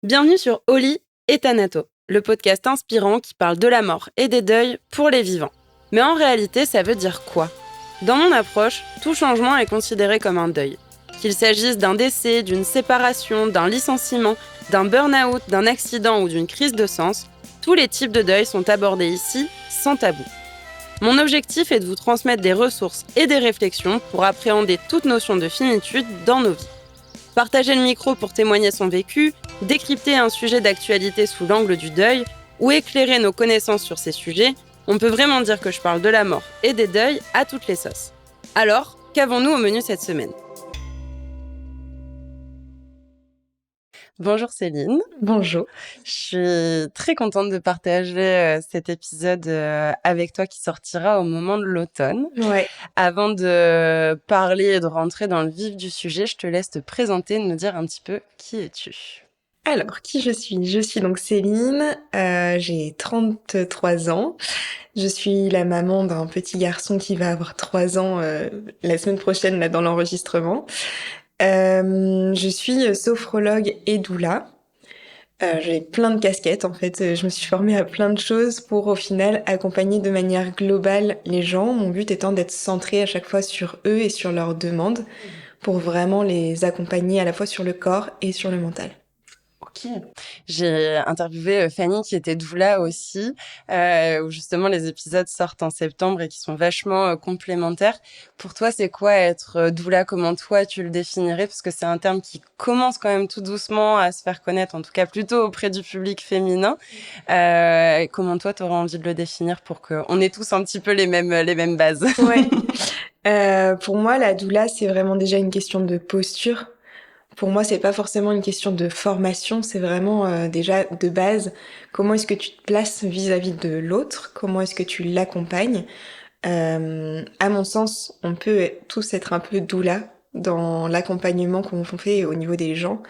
Bienvenue sur Oli et Thanato, le podcast inspirant qui parle de la mort et des deuils pour les vivants. Mais en réalité, ça veut dire quoi ? Dans mon approche, tout changement est considéré comme un deuil. Qu'il s'agisse d'un décès, d'une séparation, d'un licenciement, d'un burn-out, d'un accident ou d'une crise de sens, tous les types de deuil sont abordés ici, sans tabou. Mon objectif est de vous transmettre des ressources et des réflexions pour appréhender toute notion de finitude dans nos vies. Partager le micro pour témoigner son vécu, décrypter un sujet d'actualité sous l'angle du deuil ou éclairer nos connaissances sur ces sujets, on peut vraiment dire que je parle de la mort et des deuils à toutes les sauces. Alors, qu'avons-nous au menu cette semaine ? Bonjour Céline. Bonjour. Je suis très contente de partager cet épisode avec toi qui sortira au moment de l'automne. Ouais. Avant de parler et de rentrer dans le vif du sujet, je te laisse te présenter et nous dire un petit peu qui es-tu. Alors, qui je suis ? Je suis donc Céline, j'ai 33 ans. Je suis la maman d'un petit garçon qui va avoir 3 ans la semaine prochaine là dans l'enregistrement. Je suis sophrologue et doula. J'ai plein de casquettes en fait. Je me suis formée à plein de choses pour au final accompagner de manière globale les gens. Mon but étant d'être centrée à chaque fois sur eux et sur leurs demandes pour vraiment les accompagner à la fois sur le corps et sur le mental. Ok. J'ai interviewé Fanny qui était doula aussi, où justement les épisodes sortent en septembre et qui sont vachement complémentaires. Pour toi, c'est quoi être doula ? Comment toi tu le définirais ? Parce que c'est un terme qui commence quand même tout doucement à se faire connaître, en tout cas plutôt auprès du public féminin. Comment toi t'aurais envie de le définir pour qu'on ait tous un petit peu les mêmes bases ? Ouais. Pour moi, la doula, c'est vraiment déjà une question de posture. Pour moi, c'est pas forcément une question de formation, c'est vraiment déjà de base, comment est-ce que tu te places vis-à-vis de l'autre, comment est-ce que tu l'accompagnes. À mon sens, on peut tous être un peu doula dans l'accompagnement qu'on fait au niveau des gens,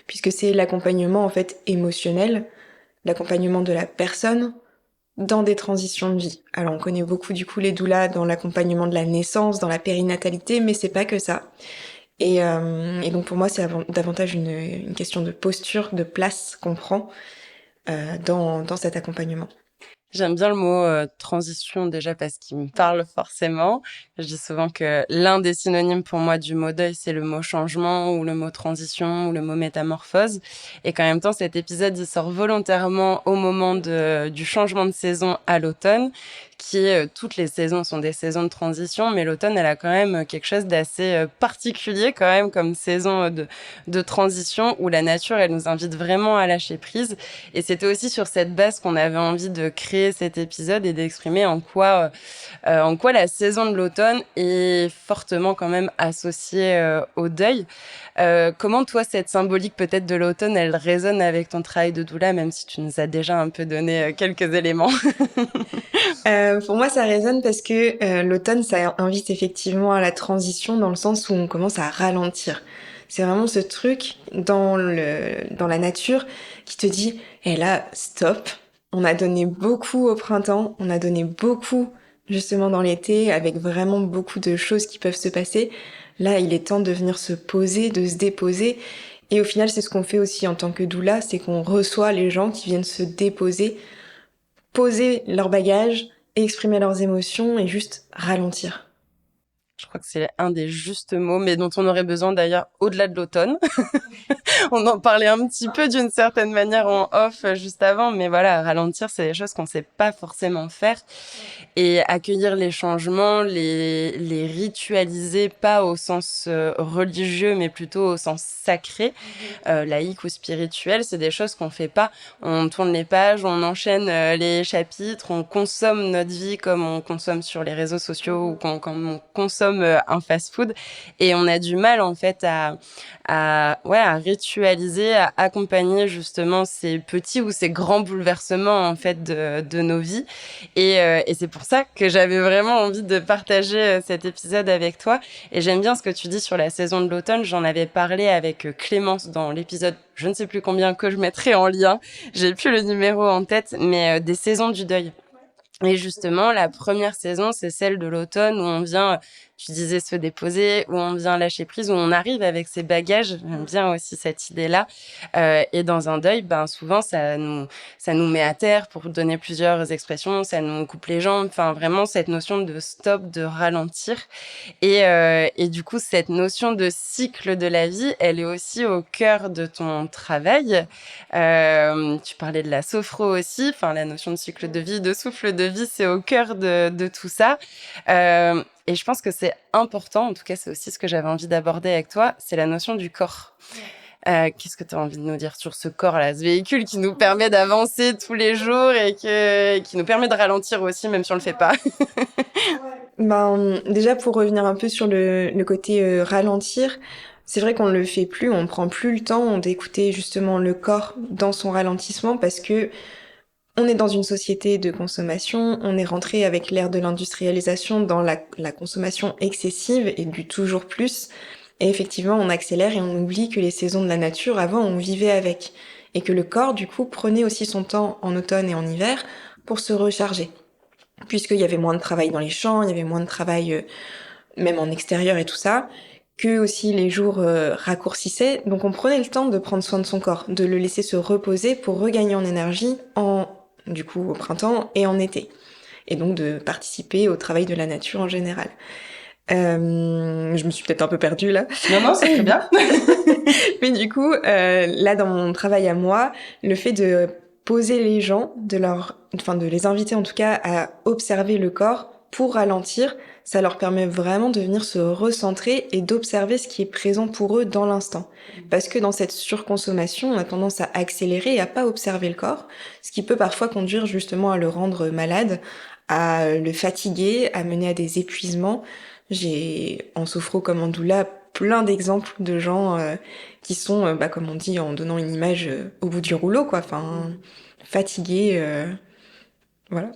puisque c'est l'accompagnement en fait émotionnel, l'accompagnement de la personne dans des transitions de vie. Alors on connaît beaucoup du coup les doulas dans l'accompagnement de la naissance, dans la périnatalité, mais c'est pas que ça. Et donc pour moi, c'est davantage une question de posture, de place qu'on prend dans cet accompagnement. J'aime bien le mot transition déjà parce qu'il me parle forcément. Je dis souvent que l'un des synonymes pour moi du mot deuil, c'est le mot changement ou le mot transition ou le mot métamorphose. Et qu'en même temps, cet épisode, il sort volontairement au moment du changement de saison à l'automne, toutes les saisons sont des saisons de transition, mais l'automne, elle a quand même quelque chose d'assez particulier quand même comme saison de transition où la nature, elle nous invite vraiment à lâcher prise. Et c'était aussi sur cette base qu'on avait envie de créer cet épisode et d'exprimer en quoi la saison de l'automne est fortement quand même associée au deuil. Comment toi, cette symbolique peut-être de l'automne, elle résonne avec ton travail de doula, même si tu nous as déjà un peu donné quelques éléments. Pour moi, ça résonne parce que l'automne, ça invite effectivement à la transition dans le sens où on commence à ralentir. C'est vraiment ce truc dans la nature qui te dit, là, stop. On a donné beaucoup au printemps, on a donné beaucoup justement dans l'été, avec vraiment beaucoup de choses qui peuvent se passer. Là, il est temps de venir se poser, de se déposer. Et au final, c'est ce qu'on fait aussi en tant que doula, c'est qu'on reçoit les gens qui viennent se déposer, poser leurs bagages, exprimer leurs émotions et juste ralentir. Je crois que c'est un des justes mots, mais dont on aurait besoin d'ailleurs au-delà de l'automne. On en parlait un petit peu d'une certaine manière en off juste avant, mais voilà, ralentir, c'est des choses qu'on sait pas forcément faire. Et accueillir les changements, les ritualiser, pas au sens religieux, mais plutôt au sens sacré, laïque ou spirituel, c'est des choses qu'on fait pas. On tourne les pages, on enchaîne les chapitres, on consomme notre vie comme on consomme sur les réseaux sociaux ou comme on consomme un fast-food. Et on a du mal, en fait, à ritualiser, à accompagner justement ces petits ou ces grands bouleversements, en fait, de nos vies. Et c'est pour ça que j'avais vraiment envie de partager cet épisode avec toi. Et j'aime bien ce que tu dis sur la saison de l'automne. J'en avais parlé avec Clémence dans l'épisode, je ne sais plus combien, que je mettrai en lien. J'ai plus le numéro en tête, mais des saisons du deuil. Et justement, la première saison, c'est celle de l'automne où on vient tu disais se déposer, où on vient lâcher prise, où on arrive avec ses bagages. J'aime bien aussi cette idée-là. Et dans un deuil, souvent, ça nous met à terre pour donner plusieurs expressions, ça nous coupe les jambes. Enfin, vraiment, cette notion de stop, de ralentir. Et du coup, cette notion de cycle de la vie, elle est aussi au cœur de ton travail. Tu parlais de la sophro aussi, enfin la notion de cycle de vie, de souffle de vie, c'est au cœur de tout ça. Et je pense que c'est important, en tout cas c'est aussi ce que j'avais envie d'aborder avec toi, c'est la notion du corps. Qu'est-ce que tu as envie de nous dire sur ce corps-là, ce véhicule qui nous permet d'avancer tous les jours et qui nous permet de ralentir aussi, même si on le fait pas. Déjà pour revenir un peu sur le côté ralentir, c'est vrai qu'on le fait plus, on prend plus le temps d'écouter justement le corps dans son ralentissement parce que on est dans une société de consommation, on est rentré avec l'ère de l'industrialisation dans la consommation excessive et du toujours plus. Et effectivement, on accélère et on oublie que les saisons de la nature, avant, on vivait avec. Et que le corps, du coup, prenait aussi son temps en automne et en hiver pour se recharger. Puisqu'il y avait moins de travail dans les champs, il y avait moins de travail même en extérieur et tout ça, que aussi les jours raccourcissaient. Donc on prenait le temps de prendre soin de son corps, de le laisser se reposer pour regagner en énergie du coup au printemps et en été. Et donc de participer au travail de la nature en général. Je me suis peut-être un peu perdue là. Non, c'est très bien. Mais du coup, là dans mon travail à moi, le fait de poser les gens, de les inviter en tout cas à observer le corps pour ralentir, ça leur permet vraiment de venir se recentrer et d'observer ce qui est présent pour eux dans l'instant. Parce que dans cette surconsommation, on a tendance à accélérer et à pas observer le corps, ce qui peut parfois conduire justement à le rendre malade, à le fatiguer, à mener à des épuisements. J'ai, en sophro comme en doula, plein d'exemples de gens qui sont, comme on dit en donnant une image, au bout du rouleau, quoi. Enfin, fatigués, voilà.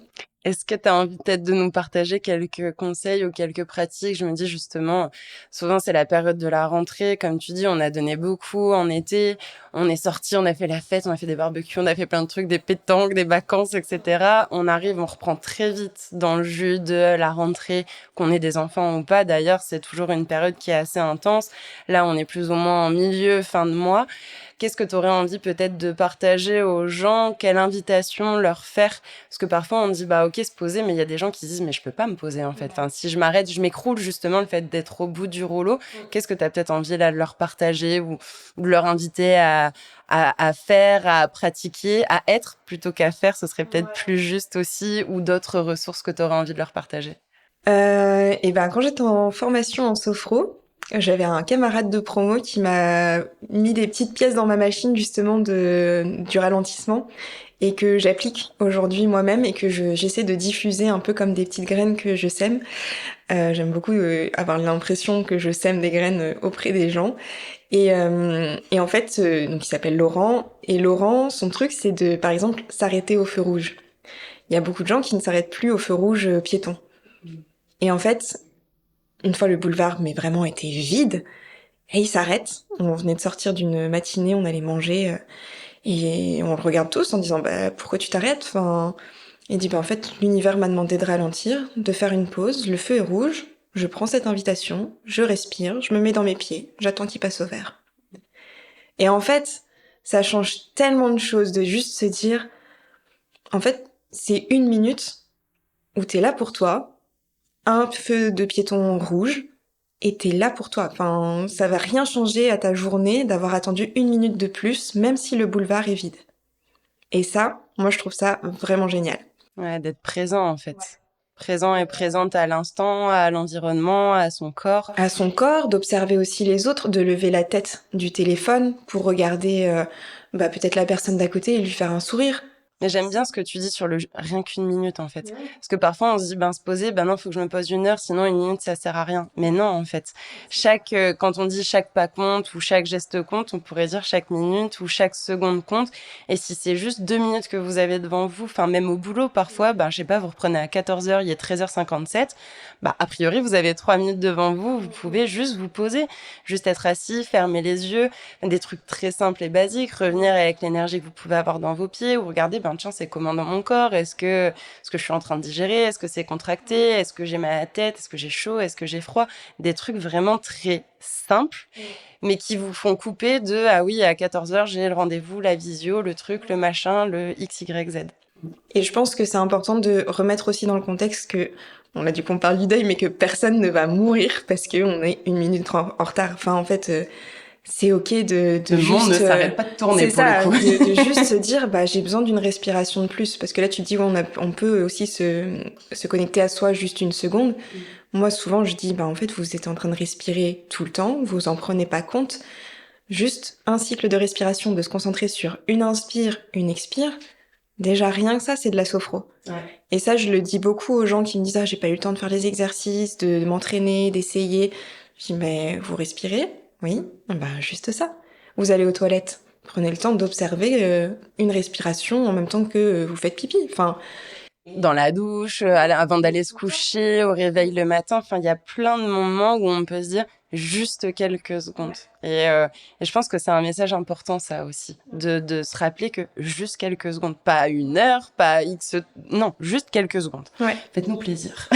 Est-ce que tu as envie peut-être de nous partager quelques conseils ou quelques pratiques? Je me dis justement, souvent c'est la période de la rentrée, comme tu dis, on a donné beaucoup en été, on est sorti, on a fait la fête, on a fait des barbecues, on a fait plein de trucs, des pétanques, des vacances, etc. On arrive, on reprend très vite dans le jus de la rentrée, qu'on ait des enfants ou pas. D'ailleurs, c'est toujours une période qui est assez intense. Là, on est plus ou moins en milieu, fin de mois. Qu'est-ce que tu aurais envie peut-être de partager aux gens? Quelle invitation leur faire? Parce que parfois on dit ok se poser, mais il y a des gens qui disent mais je peux pas me poser en fait. Enfin si je m'arrête, je m'écroule justement le fait d'être au bout du rouleau. Qu'est-ce que tu as peut-être envie là de leur partager ou de leur inviter à faire, à pratiquer, à être plutôt qu'à faire? Ce serait peut-être plus juste aussi, ou d'autres ressources que tu aurais envie de leur partager. Quand j'étais en formation en sophro, j'avais un camarade de promo qui m'a mis des petites pièces dans ma machine justement du ralentissement et que j'applique aujourd'hui moi-même et que j'essaie de diffuser un peu comme des petites graines que je sème. J'aime beaucoup avoir l'impression que je sème des graines auprès des gens. Et en fait, donc il s'appelle Laurent. Et Laurent, son truc, c'est de, par exemple, s'arrêter au feu rouge. Il y a beaucoup de gens qui ne s'arrêtent plus au feu rouge piéton. Et en fait, une fois le boulevard, mais vraiment était vide, et il s'arrête. On venait de sortir d'une matinée, on allait manger, et on le regarde tous en disant, pourquoi tu t'arrêtes? Enfin, il dit, en fait, l'univers m'a demandé de ralentir, de faire une pause, le feu est rouge, je prends cette invitation, je respire, je me mets dans mes pieds, j'attends qu'il passe au vert. Et en fait, ça change tellement de choses de juste se dire, en fait, c'est 1 minute où t'es là pour toi, un feu de piéton rouge, et t'es là pour toi. Enfin, ça va rien changer à ta journée d'avoir attendu 1 minute de plus, même si le boulevard est vide. Et ça, moi, je trouve ça vraiment génial. Ouais, d'être présent en fait. Ouais. Présent et présente à l'instant, à l'environnement, à son corps. À son corps, d'observer aussi les autres, de lever la tête du téléphone pour regarder peut-être la personne d'à côté et lui faire un sourire. Mais j'aime bien ce que tu dis sur le rien qu'une minute en fait. Parce que parfois on se dit se poser, non, faut que je me pose 1 heure, sinon 1 minute ça sert à rien. Mais non en fait. Quand on dit chaque pas compte ou chaque geste compte, on pourrait dire chaque minute ou chaque seconde compte. Et si c'est juste 2 minutes que vous avez devant vous, enfin même au boulot parfois, je sais pas, vous reprenez à 14h, il est 13h57, a priori vous avez 3 minutes devant vous, vous pouvez juste vous poser, juste être assis, fermer les yeux, des trucs très simples et basiques, revenir avec l'énergie que vous pouvez avoir dans vos pieds ou regarder ben tiens, c'est comment dans mon corps? Est-ce que je suis en train de digérer? Est-ce que c'est contracté? Est-ce que j'ai mal à la tête? Est-ce que j'ai chaud? Est-ce que j'ai froid? Des trucs vraiment très simples, mais qui vous font couper de ah oui, à 14h, j'ai le rendez-vous, la visio, le truc, le machin, le X, Y, Z. Et je pense que c'est important de remettre aussi dans le contexte que, on a dit qu'on parle du deuil, mais que personne ne va mourir parce qu'on est une minute en retard. Enfin, en fait, c'est ok de Le juste. monde ne s'arrête pas de tourner C'est pour ça, le coup. de juste se dire, bah, j'ai besoin d'une respiration de plus. Parce que là, tu te dis, on peut aussi se connecter à soi juste une seconde. Moi, souvent, je dis, bah, en fait, vous êtes en train de respirer tout le temps, vous en prenez pas compte. Juste un cycle de respiration, de se concentrer sur une inspire, une expire. Déjà, rien que ça, c'est de la sophro. Ouais. Et ça, je le dis beaucoup aux gens qui me disent, ah, j'ai pas eu le temps de faire les exercices, de m'entraîner, d'essayer. Je dis, mais vous respirez? Oui. Bah, juste ça. Vous allez aux toilettes. Prenez le temps d'observer une respiration en même temps que vous faites pipi. Enfin, dans la douche, avant d'aller se coucher, au réveil le matin. Enfin, il y a plein de moments où on peut se dire juste quelques secondes. Et je pense que c'est un message important, ça aussi, de se rappeler que juste quelques secondes, pas une heure, pas X, non, juste quelques secondes. Ouais. Faites-nous plaisir.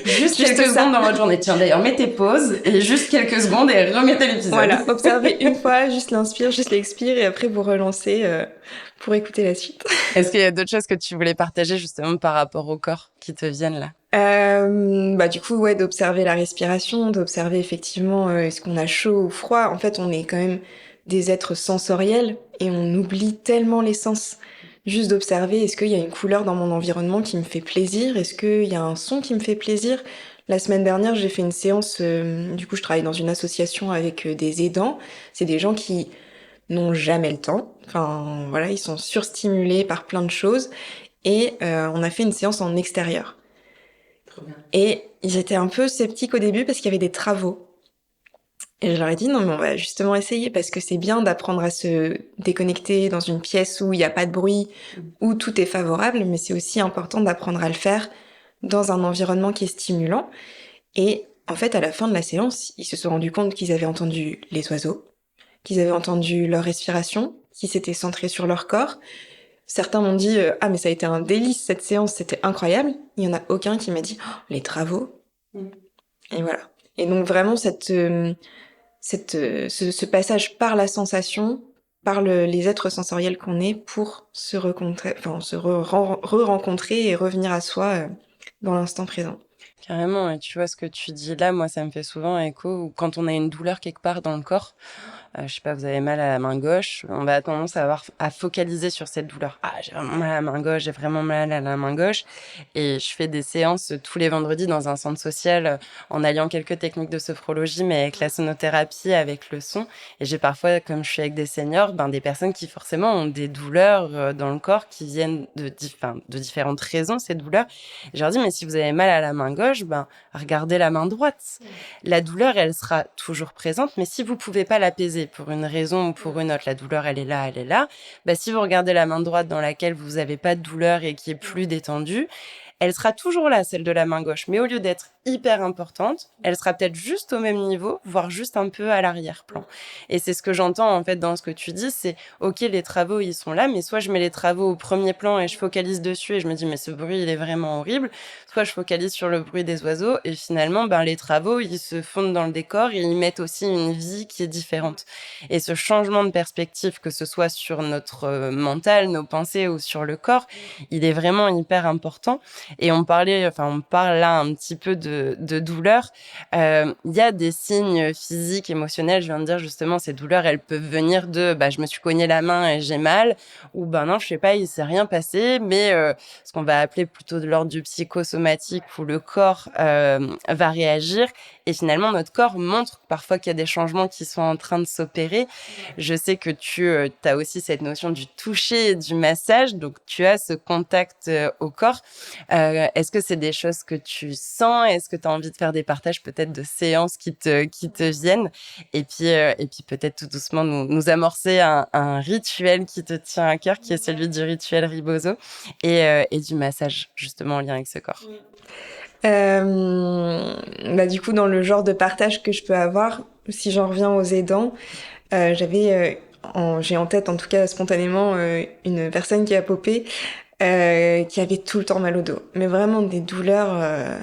Juste quelques secondes dans votre journée. Tiens, d'ailleurs, mettez pause et juste quelques secondes et remettez l'épisode. Voilà, observez une fois, juste l'inspire, juste l'expire et après vous relancez pour écouter la suite. Est-ce qu'il y a d'autres choses que tu voulais partager justement par rapport au corps qui te viennent là? Bah du coup, ouais, d'observer la respiration, d'observer effectivement est-ce qu'on a chaud ou froid. En fait, on est quand même des êtres sensoriels et on oublie tellement les sens. Juste d'observer, est-ce qu'il y a une couleur dans mon environnement qui me fait plaisir? Est-ce qu'il y a un son qui me fait plaisir? La semaine dernière, j'ai fait une séance, du coup, je travaille dans une association avec des aidants. C'est des gens qui n'ont jamais le temps. Enfin, voilà, ils sont surstimulés par plein de choses. Et on a fait une séance en extérieur. Et ils étaient un peu sceptiques au début parce qu'il y avait des travaux. Et je leur ai dit non mais on va justement essayer parce que c'est bien d'apprendre à se déconnecter dans une pièce où il n'y a pas de bruit, où tout est favorable, mais c'est aussi important d'apprendre à le faire dans un environnement qui est stimulant. Et en fait, à la fin de la séance, ils se sont rendus compte qu'ils avaient entendu les oiseaux, qu'ils avaient entendu leur respiration, qu'ils s'étaient centrés sur leur corps. Certains m'ont dit ah mais ça a été un délice cette séance, c'était incroyable. Il y en a aucun qui m'a dit oh, les travaux. Et voilà. Et donc vraiment ce passage par la sensation, par les êtres sensoriels qu'on est pour se rencontrer, enfin se re-rencontrer et revenir à soi dans l'instant présent. Carrément, et tu vois ce que tu dis là, moi ça me fait souvent écho où quand on a une douleur quelque part dans le corps, je sais pas, vous avez mal à la main gauche, on va tendance à focaliser sur cette douleur. Ah, j'ai vraiment mal à la main gauche, j'ai vraiment mal à la main gauche. Et je fais des séances tous les vendredis dans un centre social en alliant quelques techniques de sophrologie, mais avec la sonothérapie, avec le son. Et j'ai parfois, comme je suis avec des seniors, des personnes qui forcément ont des douleurs dans le corps qui viennent de différentes raisons, ces douleurs. Et je leur dis, mais si vous avez mal à la main gauche, regardez la main droite. La douleur, elle sera toujours présente, mais si vous pouvez pas l'apaiser pour une raison ou pour une autre, la douleur, elle est là, elle est là. Si vous regardez la main droite dans laquelle vous avez pas de douleur et qui est plus détendue, elle sera toujours là, celle de la main gauche. Mais au lieu d'être hyper importante, elle sera peut-être juste au même niveau, voire juste un peu à l'arrière-plan. Et c'est ce que j'entends en fait dans ce que tu dis, c'est ok, les travaux ils sont là, mais soit je mets les travaux au premier plan et je focalise dessus et je me dis mais ce bruit il est vraiment horrible, soit je focalise sur le bruit des oiseaux et finalement les travaux ils se fondent dans le décor et ils mettent aussi une vie qui est différente. Et ce changement de perspective, que ce soit sur notre mental, nos pensées ou sur le corps, il est vraiment hyper important. Et on parle là un petit peu de douleur. Il y a des signes physiques, émotionnels. Je viens de dire justement, ces douleurs, elles peuvent venir de, je me suis cogné la main et j'ai mal, ou non, je sais pas, il s'est rien passé, mais ce qu'on va appeler plutôt de l'ordre du psychosomatique, où le corps va réagir. Et finalement, notre corps montre parfois qu'il y a des changements qui sont en train de s'opérer. Je sais que tu as aussi cette notion du toucher et du massage, donc tu as ce contact au corps. Est-ce que c'est des choses que tu sens? Est-ce que tu as envie de faire des partages peut-être de séances qui te viennent? Et puis peut-être tout doucement nous amorcer un rituel qui te tient à cœur, qui est celui du rituel Ribozo et du massage, justement en lien avec ce corps. Du coup, dans le genre de partage que je peux avoir, si j'en reviens aux aidants, j'avais j'ai en tête en tout cas spontanément une personne qui a popé, qui avait tout le temps mal au dos. Mais vraiment des douleurs,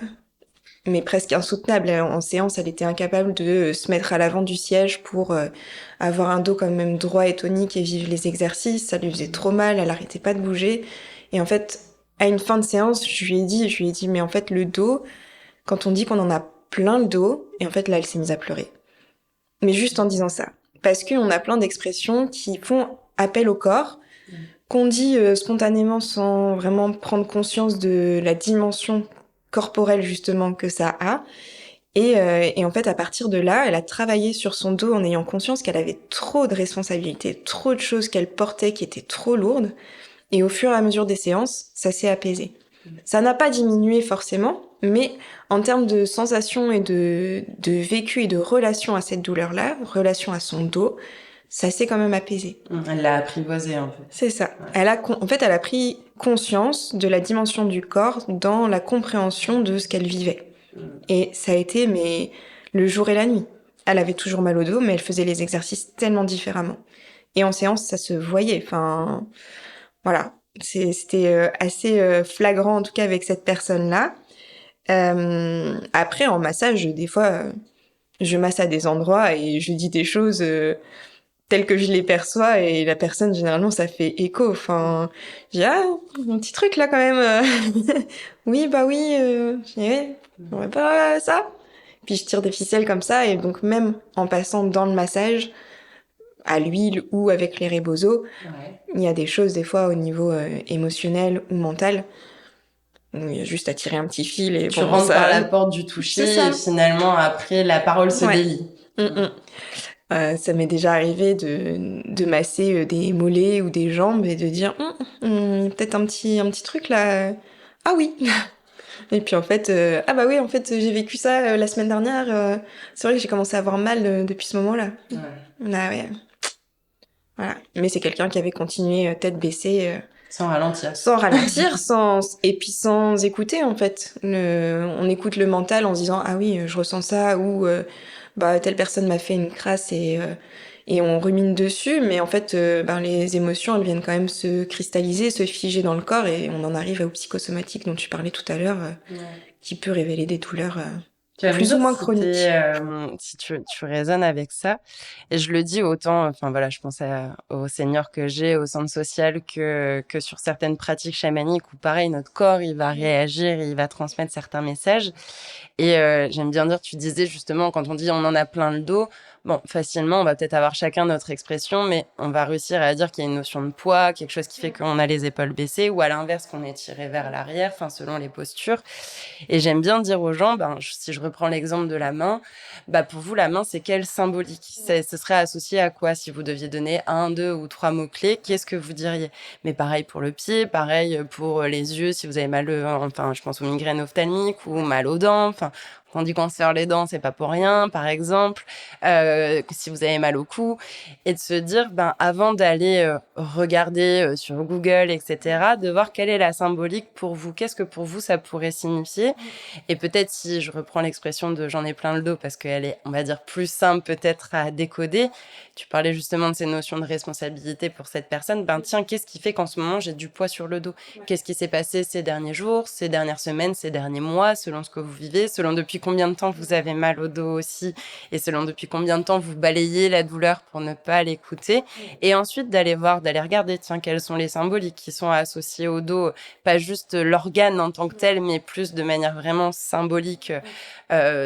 mais presque insoutenables. En séance, elle était incapable de se mettre à l'avant du siège pour avoir un dos quand même droit et tonique et vivre les exercices. Ça lui faisait trop mal, elle arrêtait pas de bouger. Et en fait, à une fin de séance, je lui ai dit, mais en fait, le dos, quand on dit qu'on en a plein le dos, et en fait, là, elle s'est mise à pleurer. Mais juste en disant ça. Parce qu'on a plein d'expressions qui font appel au corps, qu'on dit spontanément sans vraiment prendre conscience de la dimension corporelle justement que ça a. Et en fait, à partir de là, elle a travaillé sur son dos en ayant conscience qu'elle avait trop de responsabilités, trop de choses qu'elle portait qui étaient trop lourdes. Et au fur et à mesure des séances, ça s'est apaisé. Ça n'a pas diminué forcément, mais en termes de sensations et de vécu et de relation à cette douleur-là, relation à son dos, ça s'est quand même apaisé. Elle l'a apprivoisé un peu. C'est ça. Ouais. En fait, elle a pris conscience de la dimension du corps dans la compréhension de ce qu'elle vivait. Et ça a été, mais le jour et la nuit. Elle avait toujours mal au dos, mais elle faisait les exercices tellement différemment. Et en séance, ça se voyait. Enfin, voilà. C'était assez flagrant, en tout cas, avec cette personne-là. Après, en massage, des fois, je masse à des endroits et je dis des choses telles que je les perçois et la personne, généralement, ça fait écho. Enfin, je dis, ah, un petit truc là quand même. Oui, bah oui, on va pas ça. Puis je tire des ficelles comme ça et donc même en passant dans le massage, à l'huile ou avec les rebozo, il y a des choses des fois au niveau émotionnel ou mental. Il y a juste à tirer un petit fil et tu bon, rentres ça... par la porte du toucher et finalement après la parole se délie. Ça m'est déjà arrivé de masser des mollets ou des jambes et de dire peut-être un petit truc là. Ah oui. Et puis en fait ah bah oui en fait j'ai vécu ça la semaine dernière. C'est vrai que j'ai commencé à avoir mal depuis ce moment-là. Ah ouais. Voilà. Mais c'est quelqu'un qui avait continué tête baissée. Sans ralentir. Sans ralentir, et puis sans écouter en fait. On écoute le mental en se disant ah oui je ressens ça ou bah telle personne m'a fait une crasse et on rumine dessus, mais en fait ben les émotions elles viennent quand même se cristalliser, se figer dans le corps et on en arrive au psychosomatique dont tu parlais tout à l'heure, qui peut révéler des douleurs plus ou moins chroniques. Si tu raisonnes avec ça, et je le dis autant, enfin voilà, je pense aux seniors que j'ai au centre social que sur certaines pratiques chamaniques où pareil, notre corps, il va réagir, il va transmettre certains messages. Et j'aime bien dire, tu disais justement, quand on dit on en a plein le dos, bon, facilement, on va peut-être avoir chacun notre expression, mais on va réussir à dire qu'il y a une notion de poids, quelque chose qui fait qu'on a les épaules baissées, ou à l'inverse, qu'on est tiré vers l'arrière, enfin, selon les postures. Et j'aime bien dire aux gens, si je reprends l'exemple de la main, pour vous, la main, c'est quelle symbolique? Ce serait associé à quoi? Si vous deviez donner un, deux ou trois mots-clés, qu'est-ce que vous diriez? Mais pareil pour le pied, pareil pour les yeux, si vous avez mal, enfin, je pense aux migraines ophtalmiques ou mal aux dents, enfin, on dit qu'on se serre les dents, c'est pas pour rien, par exemple. Si vous avez mal au cou, et de se dire, avant d'aller regarder sur Google, etc., de voir quelle est la symbolique pour vous. Qu'est-ce que pour vous ça pourrait signifier? Et peut-être si je reprends l'expression de j'en ai plein le dos parce qu'elle est, on va dire, plus simple peut-être à décoder. Tu parlais justement de ces notions de responsabilité pour cette personne. Tiens, qu'est-ce qui fait qu'en ce moment j'ai du poids sur le dos? Qu'est-ce qui s'est passé ces derniers jours, ces dernières semaines, ces derniers mois, selon ce que vous vivez, selon depuis combien de temps vous avez mal au dos aussi, et selon depuis combien de temps vous balayez la douleur pour ne pas l'écouter. Et ensuite d'aller regarder, tiens, quelles sont les symboliques qui sont associés au dos, pas juste l'organe en tant que tel, mais plus de manière vraiment symbolique,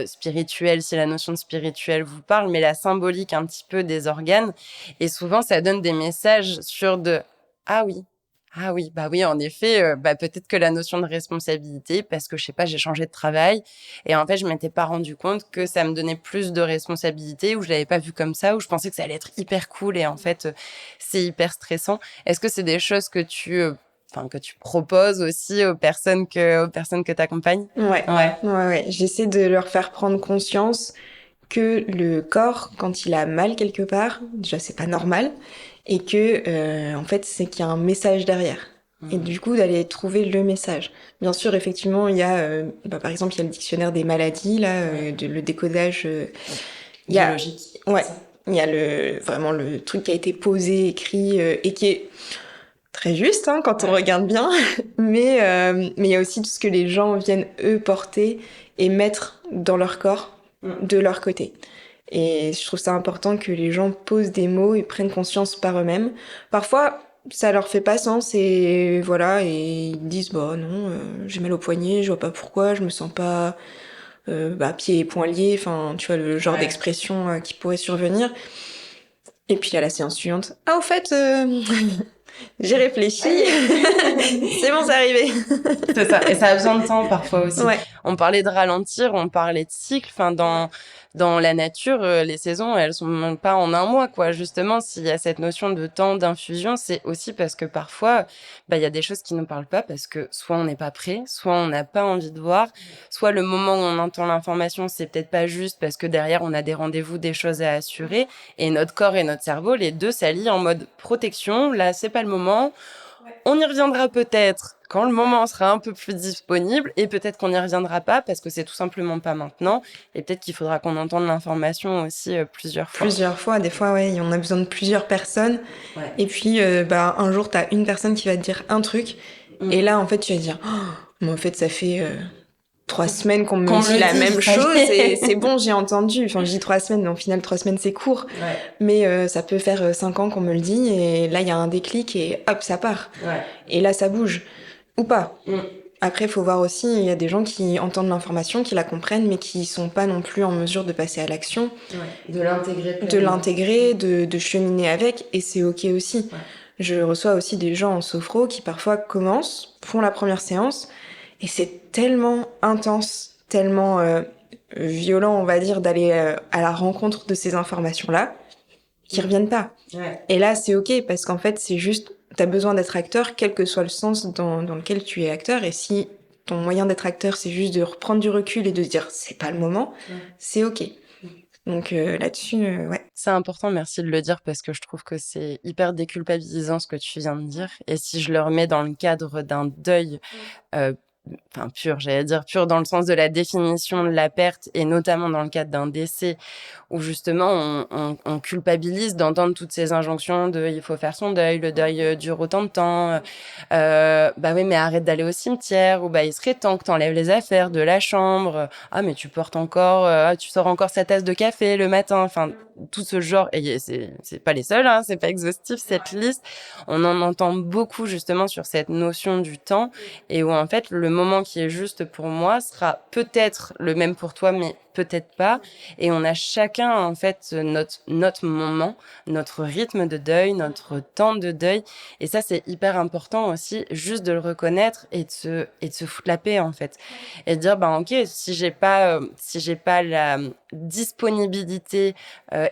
spirituelle, si la notion de spirituel vous parle, mais la symbolique un petit peu des organes. Et souvent, ça donne des messages sur ah oui, bah oui, en effet, peut-être que la notion de responsabilité, parce que je sais pas, j'ai changé de travail et en fait, je m'étais pas rendu compte que ça me donnait plus de responsabilité ou je l'avais pas vu comme ça ou je pensais que ça allait être hyper cool et en fait, c'est hyper stressant. Est-ce que c'est des choses que que tu proposes aussi aux personnes que t'accompagnes? Ouais. J'essaie de leur faire prendre conscience que le corps, quand il a mal quelque part, déjà c'est pas normal, et que en fait c'est qu'il y a un message derrière. Et du coup d'aller trouver le message. Bien sûr, effectivement, il y a, par exemple, il y a le dictionnaire des maladies là, le décodage. Biologique. Ouais. Il y a vraiment le truc qui a été posé, écrit, et qui est très juste, hein, quand on regarde bien. Mais il y a aussi tout ce que les gens viennent, eux, porter et mettre dans leur corps, de leur côté. Et je trouve ça important que les gens posent des mots et prennent conscience par eux-mêmes. Parfois, ça leur fait pas sens et voilà, et ils disent, bah non, j'ai mal au poignet, je vois pas pourquoi, je me sens pas pieds et poings liés, enfin, tu vois, le genre d'expression qui pourrait survenir. Et puis à la séance suivante, ah au fait, j'ai réfléchi, c'est bon, c'est arrivé. C'est ça, et ça a besoin de temps parfois aussi. Ouais. On parlait de ralentir, on parlait de cycle. Enfin, dans la nature, les saisons, elles sont même pas en un mois, quoi. Justement, s'il y a cette notion de temps d'infusion, c'est aussi parce que parfois, il y a des choses qui nous parlent pas parce que soit on n'est pas prêt, soit on n'a pas envie de voir, soit le moment où on entend l'information, c'est peut-être pas juste parce que derrière on a des rendez-vous, des choses à assurer, et notre corps et notre cerveau, les deux s'allient en mode protection. Là, c'est pas le moment. On y reviendra peut-être quand le moment sera un peu plus disponible, et peut-être qu'on n'y reviendra pas parce que c'est tout simplement pas maintenant, et peut-être qu'il faudra qu'on entende l'information aussi plusieurs fois. Plusieurs fois, des fois, ouais, on a besoin de plusieurs personnes. Ouais. Et puis, un jour, t'as une personne qui va te dire un truc, et là, en fait, tu vas dire, oh, mais en fait, ça fait 3 semaines qu'on me dit la même chose, et c'est bon, j'ai entendu. Enfin, je dis 3 semaines, mais au final, 3 semaines, c'est court. Ouais. Mais ça peut faire 5 ans qu'on me le dit, et là, il y a un déclic, et hop, ça part. Ouais. Et là, ça bouge. Ou pas. Après, il faut voir aussi, il y a des gens qui entendent l'information, qui la comprennent, mais qui sont pas non plus en mesure de passer à l'action. Ouais. De l'intégrer. De l'intégrer, de cheminer avec, et c'est ok aussi. Ouais. Je reçois aussi des gens en sophro qui parfois commencent, font la première séance, et c'est tellement intense, tellement violent, on va dire, d'aller à la rencontre de ces informations-là, qu'ils reviennent pas. Ouais. Et là, c'est ok, parce qu'en fait, c'est juste, t'as besoin d'être acteur, quel que soit le sens dans lequel tu es acteur, et si ton moyen d'être acteur, c'est juste de reprendre du recul et de se dire, c'est pas le moment, c'est ok. Donc là-dessus, ouais. C'est important, merci de le dire, parce que je trouve que c'est hyper déculpabilisant ce que tu viens de dire. Et si je le remets dans le cadre d'un deuil pur dans le sens de la définition de la perte, et notamment dans le cadre d'un décès, où justement on culpabilise d'entendre toutes ces injonctions de il faut faire son deuil, le deuil dure autant de temps, oui mais arrête d'aller au cimetière, ou il serait temps que t'enlèves les affaires de la chambre, ah mais tu portes encore, tu sors encore sa tasse de café le matin, enfin tout ce genre, et c'est pas les seuls, hein, c'est pas exhaustif cette liste, on en entend beaucoup justement sur cette notion du temps, et où en fait le moment qui est juste pour moi sera peut-être le même pour toi, mais peut-être pas, et on a chacun en fait notre moment, notre rythme de deuil, notre temps de deuil, et ça c'est hyper important aussi, juste de le reconnaître et de se foutre la paix en fait, et de dire ok, si j'ai pas la disponibilité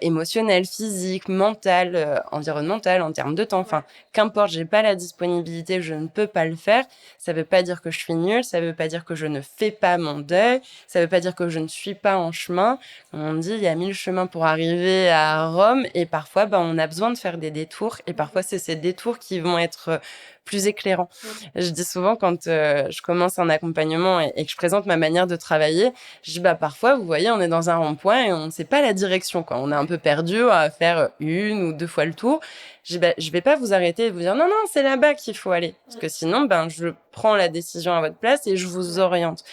émotionnelle, physique, mentale, environnementale, en termes de temps, enfin qu'importe, j'ai pas la disponibilité, je ne peux pas le faire, ça veut pas dire que je suis nulle, ça veut pas dire que je ne fais pas mon deuil, ça veut pas dire que je ne suis pas en chemin. On dit, il y a 1000 chemins pour arriver à Rome, et parfois, on a besoin de faire des détours, et parfois, c'est ces détours qui vont être plus éclairants. Je dis souvent, quand je commence un accompagnement et que je présente ma manière de travailler, je dis, parfois, vous voyez, on est dans un rond-point et on ne sait pas la direction, quoi. On est un peu perdu, on va faire 1 ou 2 fois le tour. Je dis, je vais pas vous arrêter et vous dire, non, c'est là-bas qu'il faut aller. Parce que sinon, je prends la décision à votre place et je vous oriente.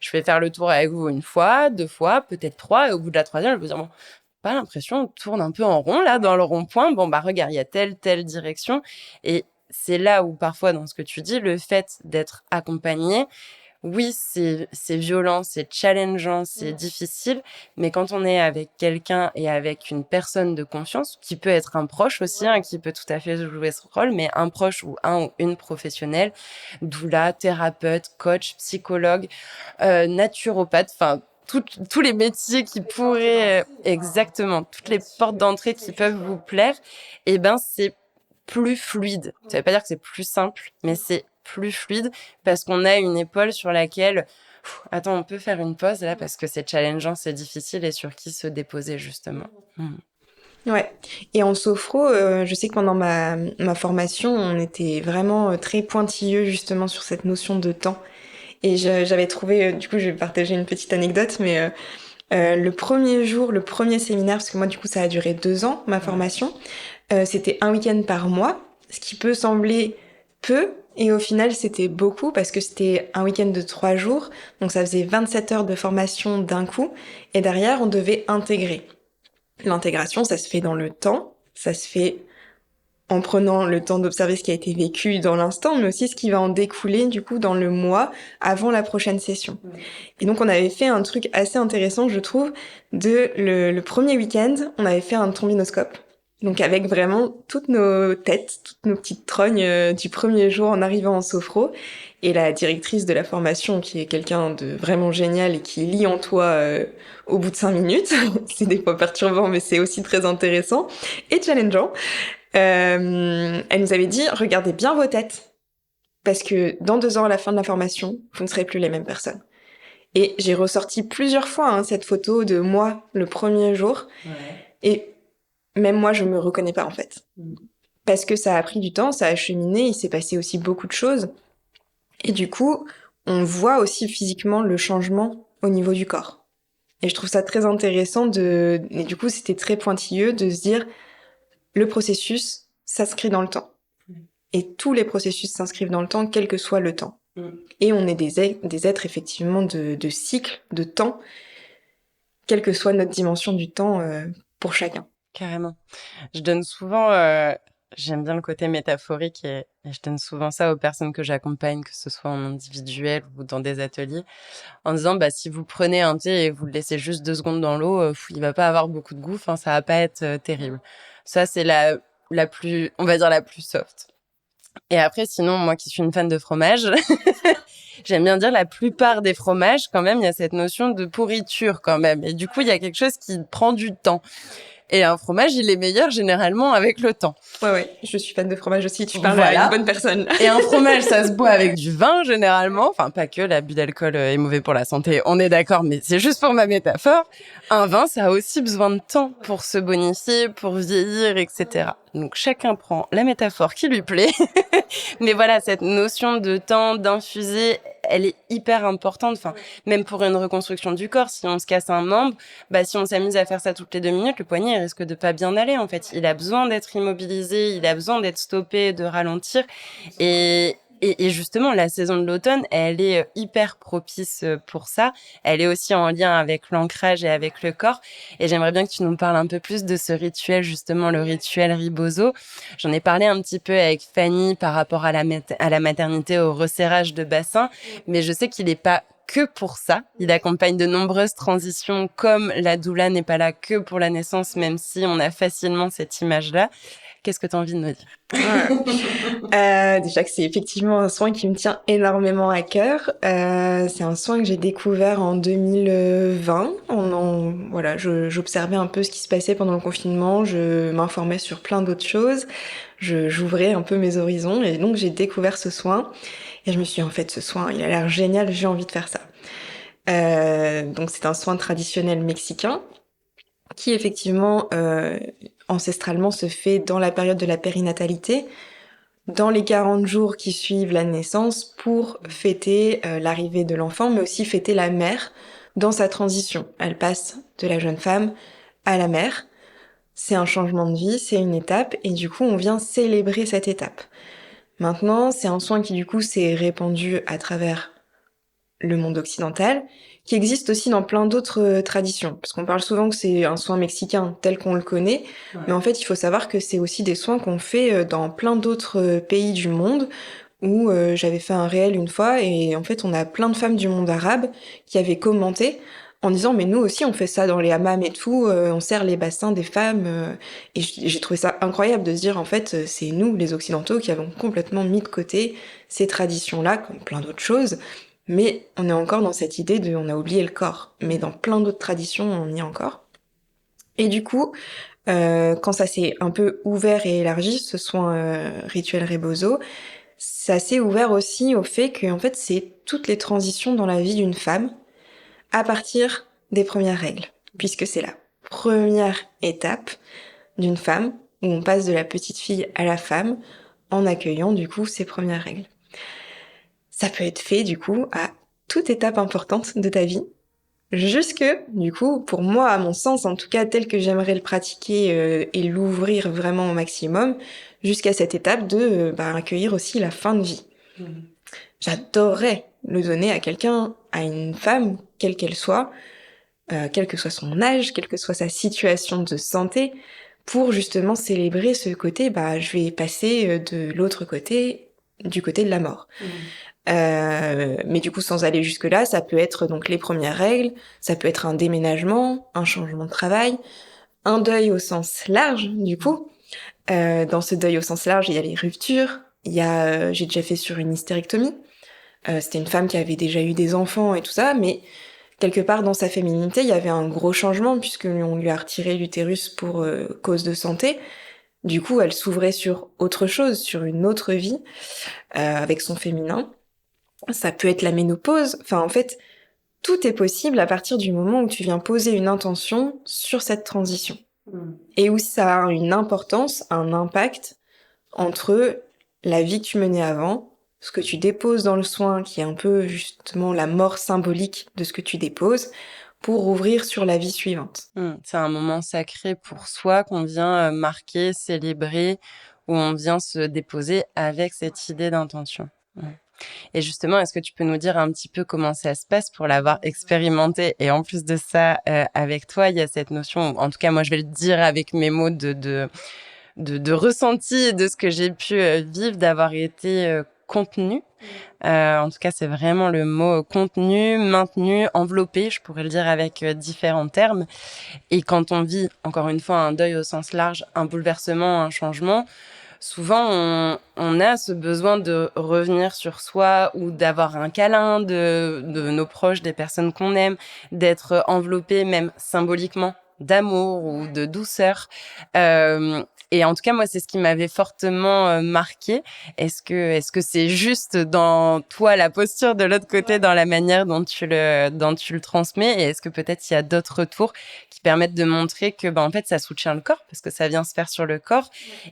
Je vais faire le tour avec vous 1 fois, 2 fois, peut-être 3, et au bout de la 3e, je vais vous dire, pas l'impression, on tourne un peu en rond, là, dans le rond-point. Regarde, il y a telle direction. Et c'est là où, parfois, dans ce que tu dis, le fait d'être accompagné, oui, c'est violent, c'est challengeant, c'est difficile, mais quand on est avec quelqu'un et avec une personne de confiance, qui peut être un proche aussi, qui peut tout à fait jouer ce rôle, mais un proche ou une professionnelle, doula, thérapeute, coach, psychologue, naturopathe, enfin, tous les métiers qui pourraient, exactement, toutes les portes d'entrée qui peuvent vous plaire, c'est plus fluide. Ça veut pas dire que c'est plus simple, mais c'est plus fluide parce qu'on a une épaule sur laquelle attends, on peut faire une pause là parce que c'est challengeant, c'est difficile, et sur qui se déposer justement. Ouais. Et en sophro, je sais que pendant ma formation, on était vraiment très pointilleux justement sur cette notion de temps. Et j'avais trouvé, du coup, je vais partager une petite anecdote, mais Le premier jour, le premier séminaire, parce que moi, du coup, ça a duré 2 ans, ma formation, c'était un week-end par mois, ce qui peut sembler peu, et au final, c'était beaucoup, parce que c'était un week-end de 3 jours, donc ça faisait 27 heures de formation d'un coup, et derrière, on devait intégrer. L'intégration, ça se fait dans le temps, ça se fait en prenant le temps d'observer ce qui a été vécu dans l'instant, mais aussi ce qui va en découler du coup dans le mois avant la prochaine session. Et donc on avait fait un truc assez intéressant, je trouve, le premier week-end, on avait fait un trombinoscope. Donc avec vraiment toutes nos têtes, toutes nos petites trognes du premier jour en arrivant en sophro. Et la directrice de la formation, qui est quelqu'un de vraiment génial et qui lit en toi au bout de 5 minutes, c'est des fois perturbant, mais c'est aussi très intéressant et challengeant. Elle nous avait dit, regardez bien vos têtes, parce que dans 2 ans à la fin de la formation, vous ne serez plus les mêmes personnes. Et j'ai ressorti plusieurs fois cette photo de moi le premier jour, et même moi je me reconnais pas en fait, parce que ça a pris du temps, ça a cheminé, il s'est passé aussi beaucoup de choses, et du coup on voit aussi physiquement le changement au niveau du corps. Et je trouve ça très intéressant et du coup c'était très pointilleux de se dire le processus s'inscrit dans le temps. Et tous les processus s'inscrivent dans le temps, quel que soit le temps. Et on est des êtres effectivement de cycle, de temps, quelle que soit notre dimension du temps pour chacun. Carrément. Je donne souvent, j'aime bien le côté métaphorique et je donne souvent ça aux personnes que j'accompagne, que ce soit en individuel ou dans des ateliers, en disant, bah, si vous prenez un thé et vous le laissez juste 2 secondes dans l'eau, il va pas avoir beaucoup de goût, enfin, ça va pas être terrible. Ça, c'est la plus, on va dire la plus soft. Et après, sinon, moi qui suis une fan de fromage, j'aime bien dire la plupart des fromages, quand même, il y a cette notion de pourriture quand même. Et du coup, il y a quelque chose qui prend du temps. Et un fromage, il est meilleur généralement avec le temps. Ouais, je suis fan de fromage aussi, tu parles à une bonne personne. Et un fromage, ça se boit avec du vin généralement. Enfin, pas que, l'abus d'alcool est mauvais pour la santé, on est d'accord, mais c'est juste pour ma métaphore. Un vin, ça a aussi besoin de temps pour se bonifier, pour vieillir, etc. Donc chacun prend la métaphore qui lui plaît. Mais voilà, cette notion de temps, d'infuser, elle est hyper importante. Enfin, même pour une reconstruction du corps, si on se casse un membre, bah, si on s'amuse à faire ça toutes les 2 minutes, le poignet, il risque de pas bien aller, en fait. Il a besoin d'être immobilisé, il a besoin d'être stoppé, de ralentir. Et justement, la saison de l'automne, elle est hyper propice pour ça. Elle est aussi en lien avec l'ancrage et avec le corps. Et j'aimerais bien que tu nous parles un peu plus de ce rituel, justement, le rituel Ribozo. J'en ai parlé un petit peu avec Fanny par rapport à la maternité, au resserrage de bassin. Mais je sais qu'il n'est pas que pour ça. Il accompagne de nombreuses transitions, comme la doula n'est pas là que pour la naissance, même si on a facilement cette image-là. Qu'est-ce que tu as envie de me dire? Déjà que c'est effectivement un soin qui me tient énormément à cœur. C'est un soin que j'ai découvert en 2020. Voilà, j'observais un peu ce qui se passait pendant le confinement. Je m'informais sur plein d'autres choses. J'ouvrais un peu mes horizons et donc j'ai découvert ce soin. Et je me suis dit, en fait, ce soin, il a l'air génial, j'ai envie de faire ça. Donc c'est un soin traditionnel mexicain qui effectivement ancestralement se fait dans la période de la périnatalité, dans les 40 jours qui suivent la naissance pour fêter l'arrivée de l'enfant, mais aussi fêter la mère dans sa transition. Elle passe de la jeune femme à la mère. C'est un changement de vie, c'est une étape, et du coup on vient célébrer cette étape. Maintenant, c'est un soin qui du coup s'est répandu à travers le monde occidental, qui existe aussi dans plein d'autres traditions. Parce qu'on parle souvent que c'est un soin mexicain tel qu'on le connaît, mais en fait, il faut savoir que c'est aussi des soins qu'on fait dans plein d'autres pays du monde, où j'avais fait un réel une fois, et en fait, on a plein de femmes du monde arabe qui avaient commenté en disant mais nous aussi on fait ça dans les hammams et tout, on serre les bassins des femmes, et j'ai trouvé ça incroyable de se dire en fait c'est nous les occidentaux qui avons complètement mis de côté ces traditions-là comme plein d'autres choses. Mais on est encore dans cette idée on a oublié le corps. Mais dans plein d'autres traditions, on y est encore. Et du coup, quand ça s'est un peu ouvert et élargi, ce soin rituel Rebozo, ça s'est ouvert aussi au fait que, en fait, c'est toutes les transitions dans la vie d'une femme à partir des premières règles. Puisque c'est la première étape d'une femme où on passe de la petite fille à la femme en accueillant, du coup, ses premières règles. Ça peut être fait, du coup, à toute étape importante de ta vie. Jusque, du coup, pour moi, à mon sens, en tout cas, tel que j'aimerais le pratiquer et l'ouvrir vraiment au maximum, jusqu'à cette étape de accueillir aussi la fin de vie. J'adorerais le donner à quelqu'un, à une femme, quelle qu'elle soit, quel que soit son âge, quelle que soit sa situation de santé, pour justement célébrer ce côté, je vais passer de l'autre côté, du côté de la mort. Mais du coup, sans aller jusque-là, ça peut être donc les premières règles, ça peut être un déménagement, un changement de travail, un deuil au sens large, du coup. Dans ce deuil au sens large, il y a les ruptures, il y a, j'ai déjà fait sur une hystérectomie. C'était une femme qui avait déjà eu des enfants et tout ça, mais quelque part dans sa féminité, il y avait un gros changement puisque on lui a retiré l'utérus pour cause de santé. Du coup, elle s'ouvrait sur autre chose, sur une autre vie, avec son féminin. Ça peut être la ménopause. Enfin, en fait, tout est possible à partir du moment où tu viens poser une intention sur cette transition. Et où ça a une importance, un impact entre la vie que tu menais avant, ce que tu déposes dans le soin, qui est un peu justement la mort symbolique de ce que tu déposes, pour ouvrir sur la vie suivante. C'est un moment sacré pour soi qu'on vient marquer, célébrer, où on vient se déposer avec cette idée d'intention. Et justement, est-ce que tu peux nous dire un petit peu comment ça se passe pour l'avoir expérimenté? Et en plus de ça, avec toi, il y a cette notion, en tout cas, moi, je vais le dire avec mes mots de ressenti et de ce que j'ai pu vivre, d'avoir été contenu. En tout cas, c'est vraiment le mot contenu, maintenu, enveloppé, je pourrais le dire avec différents termes. Et quand on vit, encore une fois, un deuil au sens large, un bouleversement, un changement, souvent on a ce besoin de revenir sur soi ou d'avoir un câlin de nos proches, des personnes qu'on aime, d'être enveloppé même symboliquement d'amour ou de douceur. Et en tout cas, moi, c'est ce qui m'avait fortement marqué. Est-ce que c'est juste dans toi la posture de l'autre côté, dans la manière dont tu le transmets, et est-ce que peut-être il y a d'autres retours qui permettent de montrer que, en fait, ça soutient le corps parce que ça vient se faire sur le corps.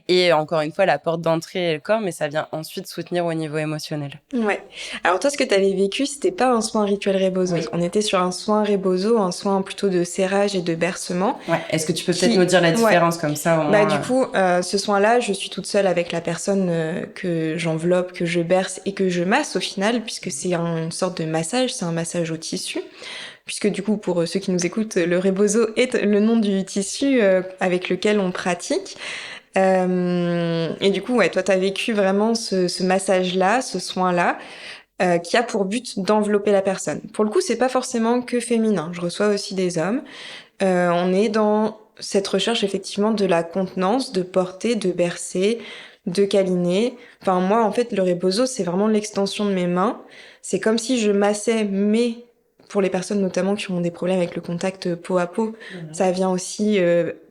Et encore une fois, la porte d'entrée est le corps, mais ça vient ensuite soutenir au niveau émotionnel. Ouais. Alors toi, ce que tu avais vécu, c'était pas un soin rituel rebozo. Oui. On était sur un soin rebozo, un soin plutôt de serrage et de bercement. Ouais. Est-ce que tu peux peut-être nous dire la différence comme ça au moins Du coup, ce soin-là, je suis toute seule avec la personne que j'enveloppe, que je berce et que je masse au final, puisque c'est une sorte de massage, c'est un massage au tissu. Puisque du coup, pour ceux qui nous écoutent, le rebozo est le nom du tissu avec lequel on pratique. Et du coup, ouais, toi, t'as vécu vraiment ce massage-là, ce soin-là, qui a pour but d'envelopper la personne. Pour le coup, c'est pas forcément que féminin. Je reçois aussi des hommes. On est dans cette recherche effectivement de la contenance, de porter, de bercer, de câliner. Enfin, moi, en fait, le rebozo, c'est vraiment l'extension de mes mains. C'est comme si je massais pour les personnes notamment qui ont des problèmes avec le contact peau à peau, ça vient aussi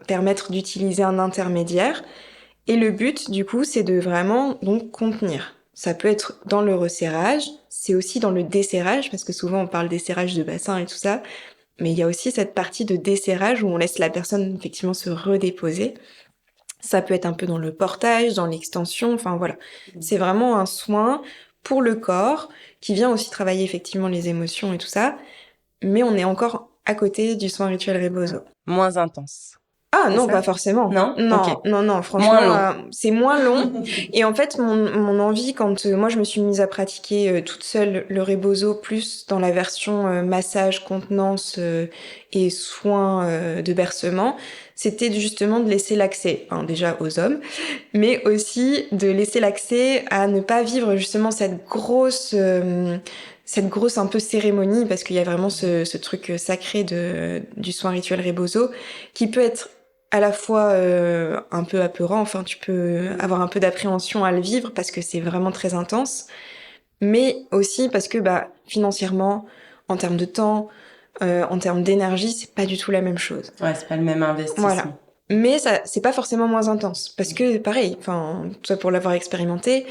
permettre d'utiliser un intermédiaire. Et le but, du coup, c'est de vraiment donc contenir. Ça peut être dans le resserrage, c'est aussi dans le desserrage, parce que souvent on parle desserrage de bassin et tout ça, mais il y a aussi cette partie de desserrage où on laisse la personne effectivement se redéposer. Ça peut être un peu dans le portage, dans l'extension, enfin voilà. C'est vraiment un soin pour le corps qui vient aussi travailler effectivement les émotions et tout ça, mais on est encore à côté du soin rituel rebozo. Moins intense. Ah non, pas forcément. Non, okay. Non, franchement, c'est moins long. Et en fait, mon envie, quand moi je me suis mise à pratiquer toute seule le rebozo, plus dans la version massage, contenance et soins de bercement, c'était justement de laisser l'accès, déjà aux hommes, mais aussi de laisser l'accès à ne pas vivre justement cette grosse un peu cérémonie, parce qu'il y a vraiment ce truc sacré du soin rituel rebozo qui peut être à la fois un peu apeurant, enfin tu peux avoir un peu d'appréhension à le vivre parce que c'est vraiment très intense, mais aussi parce que financièrement, en termes de temps, en termes d'énergie, c'est pas du tout la même chose. Ouais, c'est pas le même investissement. Voilà. Mais ça, c'est pas forcément moins intense, parce que pareil, enfin, toi pour l'avoir expérimenté,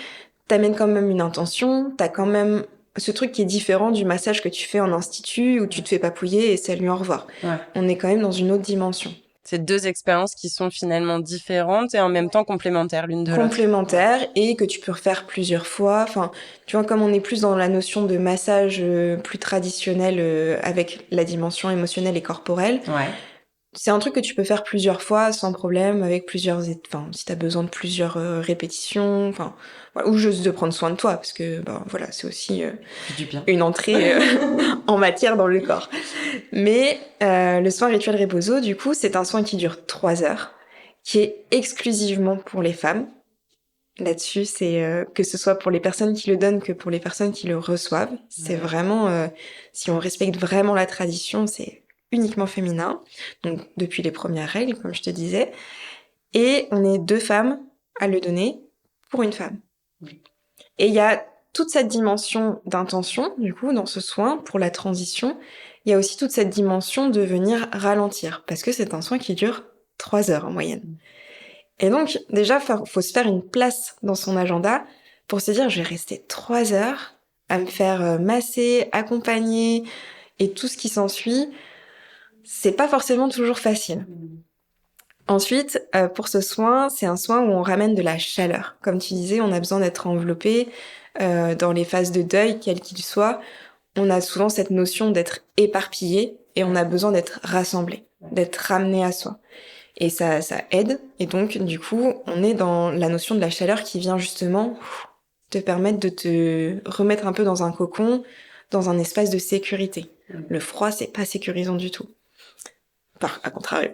t'amènes quand même une intention, t'as quand même ce truc qui est différent du massage que tu fais en institut où tu te fais papouiller et salut au revoir. Ouais. On est quand même dans une autre dimension. C'est 2 expériences qui sont finalement différentes et en même temps complémentaires l'une de l'autre. Complémentaires et que tu peux refaire plusieurs fois. Enfin, tu vois, comme on est plus dans la notion de massage plus traditionnel avec la dimension émotionnelle et corporelle, Ouais. c'est un truc que tu peux faire plusieurs fois sans problème, avec enfin, si t'as besoin de plusieurs répétitions, enfin, voilà, ou juste de prendre soin de toi, parce que, ben, voilà, c'est aussi Du bien. une entrée en matière dans le corps. Mais le soin rituel Rebozo, du coup, c'est un soin qui dure 3 heures, qui est exclusivement pour les femmes. Là-dessus, c'est que ce soit pour les personnes qui le donnent que pour les personnes qui le reçoivent. C'est vraiment, si on respecte vraiment la tradition, c'est uniquement féminin. Donc, depuis les premières règles, comme je te disais. Et on est 2 femmes à le donner pour une femme. Et il y a toute cette dimension d'intention, du coup, dans ce soin, pour la transition. Il y a aussi toute cette dimension de venir ralentir, parce que c'est un soin qui dure 3 heures en moyenne. Et donc, déjà, faut se faire une place dans son agenda pour se dire, je vais rester 3 heures à me faire masser, accompagner, et tout ce qui s'ensuit. C'est pas forcément toujours facile. Ensuite, pour ce soin, c'est un soin où on ramène de la chaleur. Comme tu disais, on a besoin d'être enveloppé dans les phases de deuil, quel qu'il soit. On a souvent cette notion d'être éparpillé et on a besoin d'être rassemblé, d'être ramené à soi. Et ça aide. Et donc, du coup, on est dans la notion de la chaleur qui vient justement te permettre de te remettre un peu dans un cocon, dans un espace de sécurité. Le froid, c'est pas sécurisant du tout. Enfin, à contrario.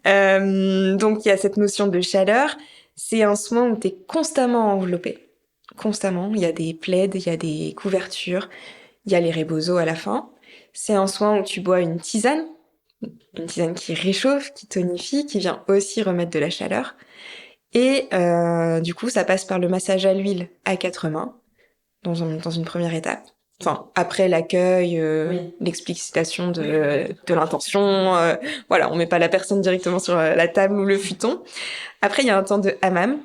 Donc, il y a cette notion de chaleur. C'est un soin où t'es constamment enveloppé. Constamment. Il y a des plaids, il y a des couvertures, il y a les rebozos à la fin. C'est un soin où tu bois une tisane qui réchauffe, qui tonifie, qui vient aussi remettre de la chaleur. Et du coup, ça passe par le massage à l'huile à 4 mains, dans une première étape. Enfin, après l'accueil, l'explicitation de l'intention, voilà, on met pas la personne directement sur la table ou le futon. Après, il y a un temps de hammam,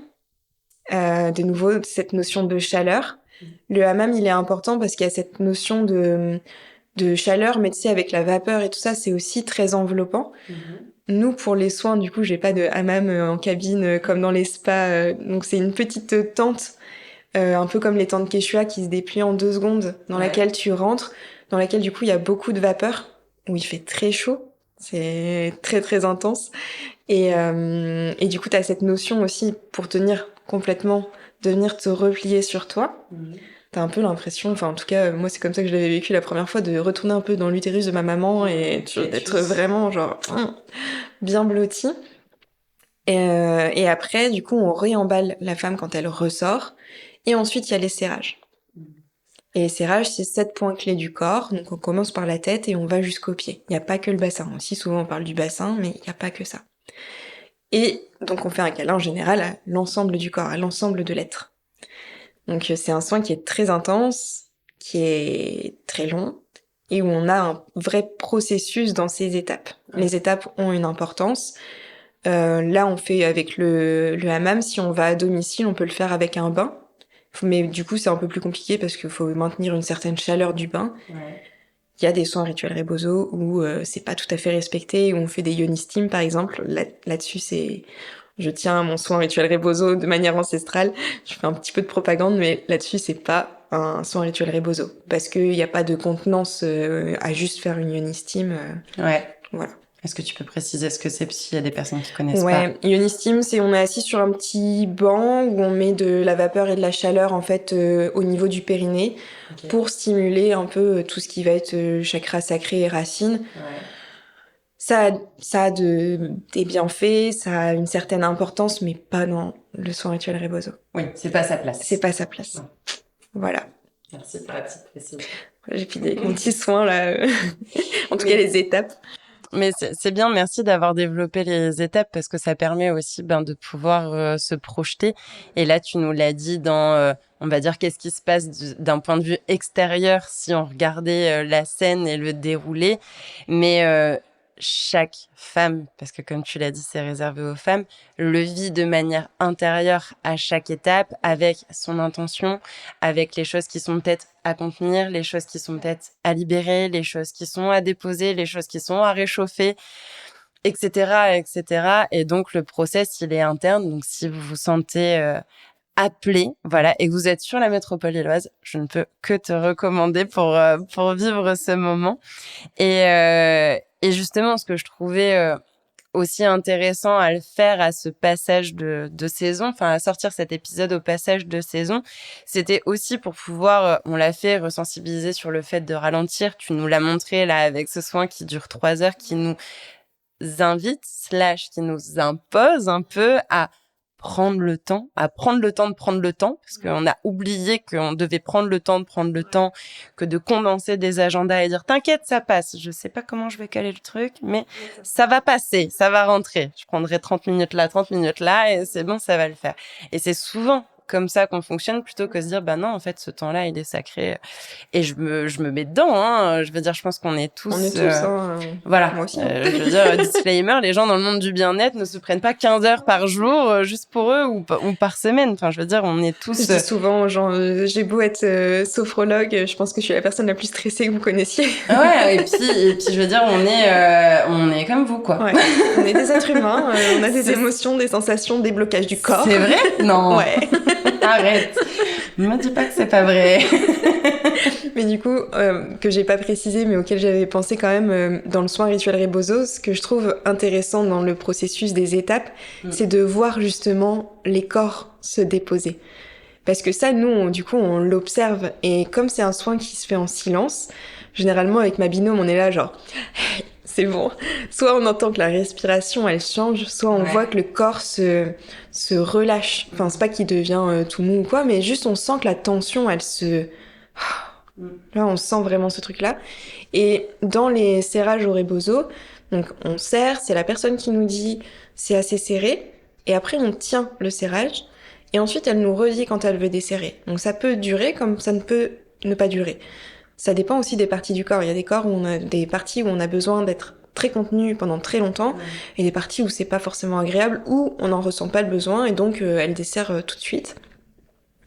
de nouveau, cette notion de chaleur. Le hammam, il est important parce qu'il y a cette notion de chaleur, mais tu sais, avec la vapeur et tout ça, c'est aussi très enveloppant. Nous, pour les soins, du coup, j'ai pas de hammam en cabine comme dans les spas. Donc, c'est une petite tente, un peu comme les tentes Quechua qui se déplient en 2 secondes, dans laquelle tu rentres, dans laquelle, du coup, il y a beaucoup de vapeur, où il fait très chaud. C'est très, très intense. Et du coup, t'as cette notion aussi, pour tenir complètement, de venir te replier sur toi. T'as un peu l'impression, enfin en tout cas moi c'est comme ça que je l'avais vécu la première fois, de retourner un peu dans l'utérus de ma maman et d'être vraiment genre bien blottie. Et après du coup on réemballe la femme quand elle ressort et ensuite il y a les serrages. Et les serrages c'est 7 points clés du corps, donc on commence par la tête et on va jusqu'aux pieds. Il n'y a pas que le bassin, aussi souvent on parle du bassin mais il n'y a pas que ça. Et donc on fait un câlin en général à l'ensemble du corps, à l'ensemble de l'être. Donc c'est un soin qui est très intense, qui est très long, et où on a un vrai processus dans ces étapes. Les étapes ont une importance. Là, on fait avec le hammam. Si on va à domicile, on peut le faire avec un bain. Mais du coup, c'est un peu plus compliqué parce qu'il faut maintenir une certaine chaleur du bain. Il y a des soins rituels Rebozo où c'est pas tout à fait respecté, où on fait des yoni steam, par exemple. Là-dessus, c'est... Je tiens à mon soin rituel Rebozo de manière ancestrale. Je fais un petit peu de propagande, mais là-dessus, c'est pas un soin rituel Rebozo. Parce qu'il n'y a pas de contenance à juste faire une yoni steam. Voilà. Est-ce que tu peux préciser ce que c'est, s'il y a des personnes qui connaissent pas? Ouais, yoni steam, c'est on est assis sur un petit banc où on met de la vapeur et de la chaleur, en fait, au niveau du périnée, pour stimuler un peu tout ce qui va être chakra sacré et racine. Ça a des bienfaits, ça a une certaine importance, mais pas dans le soin rituel Rebozo. Oui, c'est pas sa place. C'est pas sa place. Ouais. Voilà. Merci pour la petite précision. J'ai fini avec mon petit soin, là. En tout cas, les étapes. Mais c'est bien, merci d'avoir développé les étapes parce que ça permet aussi de pouvoir se projeter. Et là, tu nous l'as dit dans, on va dire, qu'est-ce qui se passe d'un point de vue extérieur si on regardait la scène et le déroulé. Mais chaque femme, parce que comme tu l'as dit, c'est réservé aux femmes, le vit de manière intérieure à chaque étape, avec son intention, avec les choses qui sont peut-être à contenir, les choses qui sont peut-être à libérer, les choses qui sont à déposer, les choses qui sont à réchauffer. etc., etc. Et donc, le process, il est interne. Donc, si vous vous sentez appelé, voilà, et que vous êtes sur la métropole lilloise, je ne peux que te recommander pour vivre ce moment. Et justement, ce que je trouvais aussi intéressant à le faire à ce passage de saison, enfin à sortir cet épisode au passage de saison, c'était aussi pour pouvoir, on l'a fait, ressensibiliser sur le fait de ralentir. Tu nous l'as montré là avec ce soin qui dure 3 heures, qui nous invite, qui nous impose un peu à prendre le temps, à prendre le temps de prendre le temps, parce qu'on a oublié qu'on devait prendre le temps de prendre le temps, que de condenser des agendas et dire t'inquiète, ça passe. Je sais pas comment je vais caler le truc, mais ça va passer, ça va rentrer. Je prendrai 30 minutes là, 30 minutes là, et c'est bon, ça va le faire. Et c'est souvent comme ça qu'on fonctionne plutôt que se dire bah non, en fait ce temps-là il est sacré et je me mets dedans, hein. Je veux dire, je pense qu'on est tous On est tous, voilà. moi aussi. Je veux dire, disclaimer, les gens dans le monde du bien-être ne se prennent pas 15 heures par jour juste pour eux ou par semaine. Enfin, je veux dire, on est tous... Je dis souvent aux gens, j'ai beau être sophrologue, je pense que je suis la personne la plus stressée que vous connaissiez. Ouais, et puis, je veux dire, on est comme vous, quoi. Ouais. On est des êtres humains, on a des émotions, des sensations, des blocages du corps. C'est vrai? Non. Ouais. Arrête. Ne me dis pas que c'est pas vrai. Mais du coup, que j'ai pas précisé, mais auquel j'avais pensé quand même dans le soin rituel Rebozo, ce que je trouve intéressant dans le processus des étapes, c'est de voir justement les corps se déposer. Parce que ça, nous, on l'observe. Et comme c'est un soin qui se fait en silence, généralement avec ma binôme, on est là genre... C'est bon. Soit on entend que la respiration, elle change, soit on voit que le corps se relâche. Enfin, c'est pas qu'il devient tout mou ou quoi, mais juste on sent que la tension, elle se... Là, on sent vraiment ce truc-là. Et dans les serrages au rebozo, donc on serre, c'est la personne qui nous dit c'est assez serré, et après on tient le serrage, et ensuite elle nous redit quand elle veut desserrer. Donc ça peut durer comme ça ne peut ne pas durer. Ça dépend aussi des parties du corps. Il y a des corps où on a des parties où on a besoin d'être très contenu pendant très longtemps, et des parties où c'est pas forcément agréable, où on n'en ressent pas le besoin, et donc elle dessert tout de suite.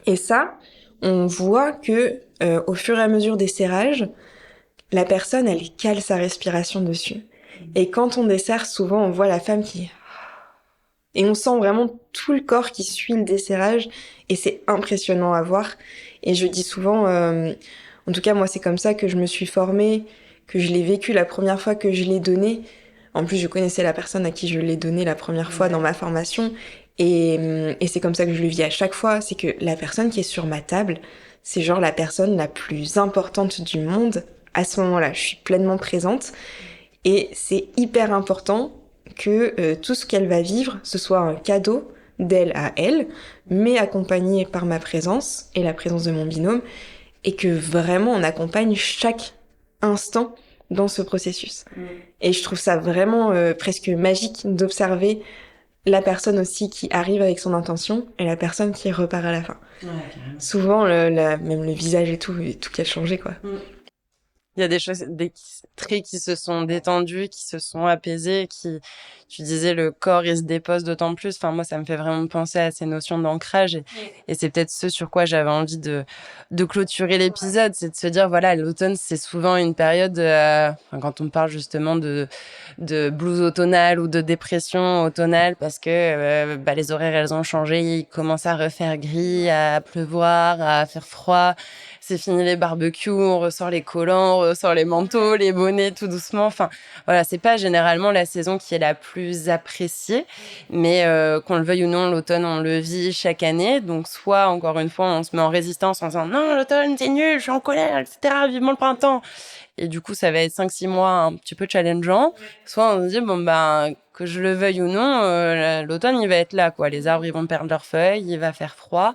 Et ça, on voit que au fur et à mesure des serrages, la personne, elle cale sa respiration dessus. Et quand on dessert, souvent, on voit la femme qui... Et on sent vraiment tout le corps qui suit le desserrage, et c'est impressionnant à voir. Et je dis souvent, en tout cas, moi, c'est comme ça que je me suis formée, que je l'ai vécu la première fois que je l'ai donné. En plus, je connaissais la personne à qui je l'ai donné la première fois dans ma formation, et c'est comme ça que je le vis à chaque fois, c'est que la personne qui est sur ma table, c'est genre la personne la plus importante du monde. À ce moment-là, je suis pleinement présente, et c'est hyper important que tout ce qu'elle va vivre, ce soit un cadeau d'elle à elle, mais accompagné par ma présence et la présence de mon binôme, et que vraiment on accompagne chaque instant dans ce processus. Et je trouve ça vraiment presque magique d'observer la personne aussi qui arrive avec son intention et la personne qui repart à la fin. Ouais, souvent, même le visage et tout qui a changé, quoi. Il y a des choses, des traits qui se sont détendus, qui se sont apaisés, tu disais, le corps, il se dépose d'autant plus. Enfin, moi, ça me fait vraiment penser à ces notions d'ancrage. Et c'est peut-être ce sur quoi j'avais envie de clôturer l'épisode. C'est de se dire, voilà, l'automne, c'est souvent une période, quand on parle justement de blues automnale ou de dépression automnale, parce que, les horaires, elles ont changé. Il commence à refaire gris, à pleuvoir, à faire froid. C'est fini les barbecues, on ressort les collants, on ressort les manteaux, les bonnets, tout doucement. Enfin, voilà, c'est pas généralement la saison qui est la plus appréciée, mais qu'on le veuille ou non, l'automne, on le vit chaque année. Donc, soit, encore une fois, on se met en résistance en disant « Non, l'automne, c'est nul, je suis en colère, etc. Vivement le printemps !» Et du coup, ça va être 5-6 mois un petit peu challengeant. Soit on se dit, que je le veuille ou non, l'automne, il va être là, quoi. Les arbres, ils vont perdre leurs feuilles, il va faire froid.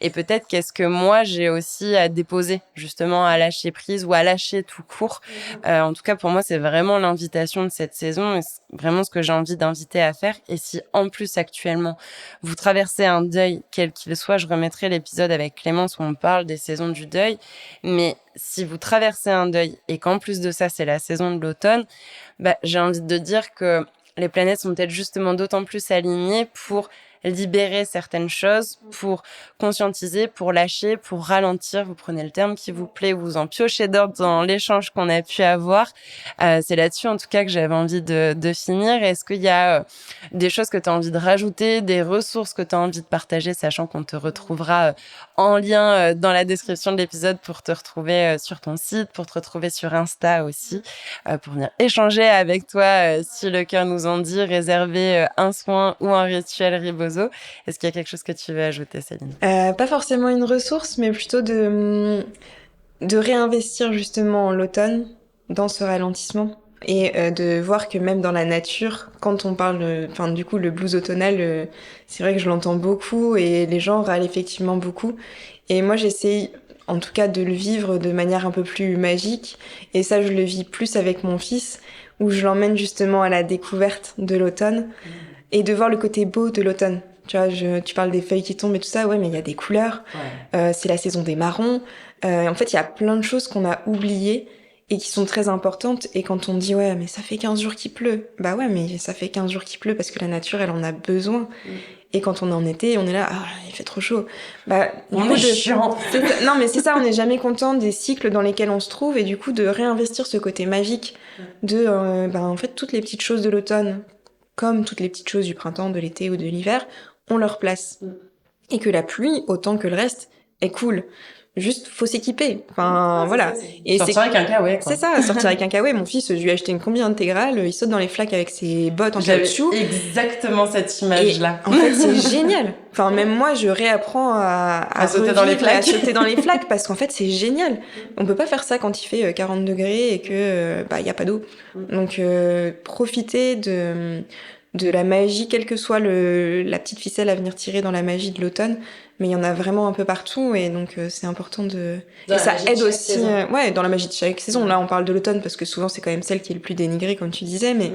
Et peut-être qu'est-ce que moi, j'ai aussi à déposer, justement, à lâcher prise ou à lâcher tout court. En tout cas, pour moi, c'est vraiment l'invitation de cette saison et c'est vraiment ce que j'ai envie d'inviter à faire. Et si, en plus, actuellement, vous traversez un deuil, quel qu'il soit, je remettrai l'épisode avec Clémence où on parle des saisons du deuil. Mais si vous traversez un deuil et qu'en plus de ça, c'est la saison de l'automne, j'ai envie de dire que les planètes sont peut-être justement d'autant plus alignées pour libérer certaines choses, pour conscientiser, pour lâcher, pour ralentir. Vous prenez le terme qui vous plaît, vous en piochez d'autres dans l'échange qu'on a pu avoir. C'est là-dessus, en tout cas, que j'avais envie de finir. Est-ce qu'il y a des choses que tu as envie de rajouter, des ressources que tu as envie de partager, sachant qu'on te retrouvera en lien dans la description de l'épisode pour te retrouver sur ton site, pour te retrouver sur Insta aussi, pour venir échanger avec toi si le cœur nous en dit, réserver un soin ou un rituel Rebozo. Est-ce qu'il y a quelque chose que tu veux ajouter, Céline? Pas forcément une ressource, mais plutôt de réinvestir justement l'automne dans ce ralentissement. Et de voir que même dans la nature, quand on parle, du coup, le blues automnal, c'est vrai que je l'entends beaucoup et les gens râlent effectivement beaucoup. Et moi, j'essaye, en tout cas, de le vivre de manière un peu plus magique. Et ça, je le vis plus avec mon fils, où je l'emmène justement à la découverte de l'automne et de voir le côté beau de l'automne. Tu vois, tu parles des feuilles qui tombent et tout ça, ouais, mais il y a des couleurs. Ouais. C'est la saison des marrons. En fait, il y a plein de choses qu'on a oubliées et qui sont très importantes. Et quand on dit, ouais, mais ça fait 15 jours qu'il pleut. Bah ouais, mais ça fait 15 jours qu'il pleut parce que la nature, elle en a besoin. Et quand on est en été, on est là, ah, il fait trop chaud. Bah, on est chiant. Non, mais c'est ça, on n'est jamais content des cycles dans lesquels on se trouve. Et du coup, de réinvestir ce côté magique de, en fait, toutes les petites choses de l'automne, comme toutes les petites choses du printemps, de l'été ou de l'hiver, ont leur place. Et que la pluie, autant que le reste, est cool. Juste, faut s'équiper. Enfin, voilà. Et sortir avec un kawaii, quoi. C'est ça, sortir avec un kawaii. Mon fils, je lui ai acheté une combi intégrale, il saute dans les flaques avec ses bottes en caoutchouc. Exactement cette image-là. Et en fait, c'est génial. Enfin, même moi, je réapprends à sauter dans les flaques. À sauter dans les flaques parce qu'en fait, c'est génial. On peut pas faire ça quand il fait 40 degrés et que, y a pas d'eau. Donc, profitez de la magie, quelle que soit la petite ficelle à venir tirer dans la magie de l'automne, mais il y en a vraiment un peu partout et donc c'est important et ça aide aussi dans la magie de chaque saison. Là on parle de l'automne parce que souvent c'est quand même celle qui est le plus dénigrée comme tu disais, mais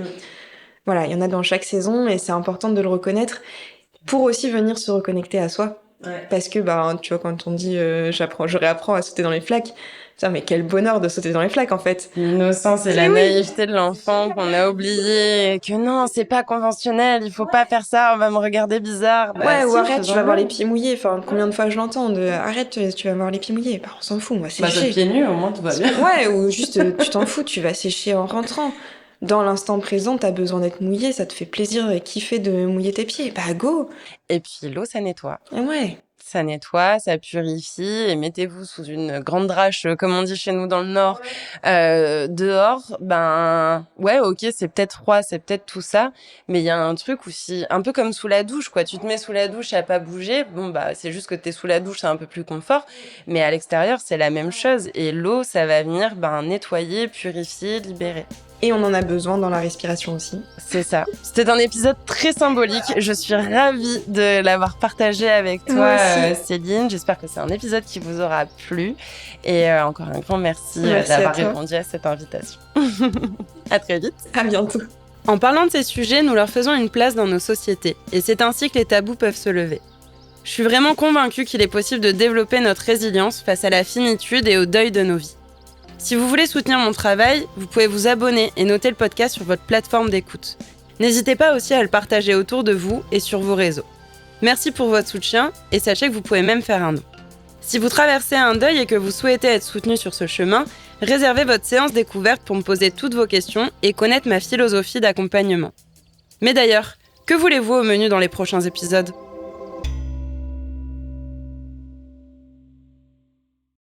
voilà, il y en a dans chaque saison et c'est important de le reconnaître pour aussi venir se reconnecter à soi. Parce que tu vois, quand on dit je réapprends à sauter dans les flaques, putain, mais quel bonheur de sauter dans les flaques en fait. L'innocence et la naïveté de l'enfant qu'on a oublié, que non, c'est pas conventionnel, il faut pas faire ça, on va me regarder bizarre. Ou arrête, tu vas avoir les pieds mouillés. Enfin, combien de fois je l'entends arrête, tu vas avoir les pieds mouillés. On s'en fout, on va sécher. Pieds nus, au moins tout va bien. Ouais, ou juste tu t'en fous, tu vas sécher en rentrant. Dans l'instant présent, t'as besoin d'être mouillé, ça te fait plaisir et kiffer de mouiller tes pieds. Go. Et puis l'eau, ça nettoie. Ouais. Ça nettoie, ça purifie, et mettez-vous sous une grande drache, comme on dit chez nous dans le Nord, dehors, ok, c'est peut-être froid, c'est peut-être tout ça, mais il y a un truc aussi, un peu comme sous la douche, quoi. Tu te mets sous la douche à pas bouger, c'est juste que t'es sous la douche, c'est un peu plus confort, mais à l'extérieur, c'est la même chose, et l'eau, ça va venir, nettoyer, purifier, libérer. Et on en a besoin dans la respiration aussi. C'est ça. C'était un épisode très symbolique. Je suis ravie de l'avoir partagé avec toi, Céline. J'espère que c'est un épisode qui vous aura plu. Et encore un grand merci d'avoir répondu à cette invitation. À très vite. À bientôt. En parlant de ces sujets, nous leur faisons une place dans nos sociétés. Et c'est ainsi que les tabous peuvent se lever. Je suis vraiment convaincue qu'il est possible de développer notre résilience face à la finitude et au deuil de nos vies. Si vous voulez soutenir mon travail, vous pouvez vous abonner et noter le podcast sur votre plateforme d'écoute. N'hésitez pas aussi à le partager autour de vous et sur vos réseaux. Merci pour votre soutien et sachez que vous pouvez même faire un don. Si vous traversez un deuil et que vous souhaitez être soutenu sur ce chemin, réservez votre séance découverte pour me poser toutes vos questions et connaître ma philosophie d'accompagnement. Mais d'ailleurs, que voulez-vous au menu dans les prochains épisodes ?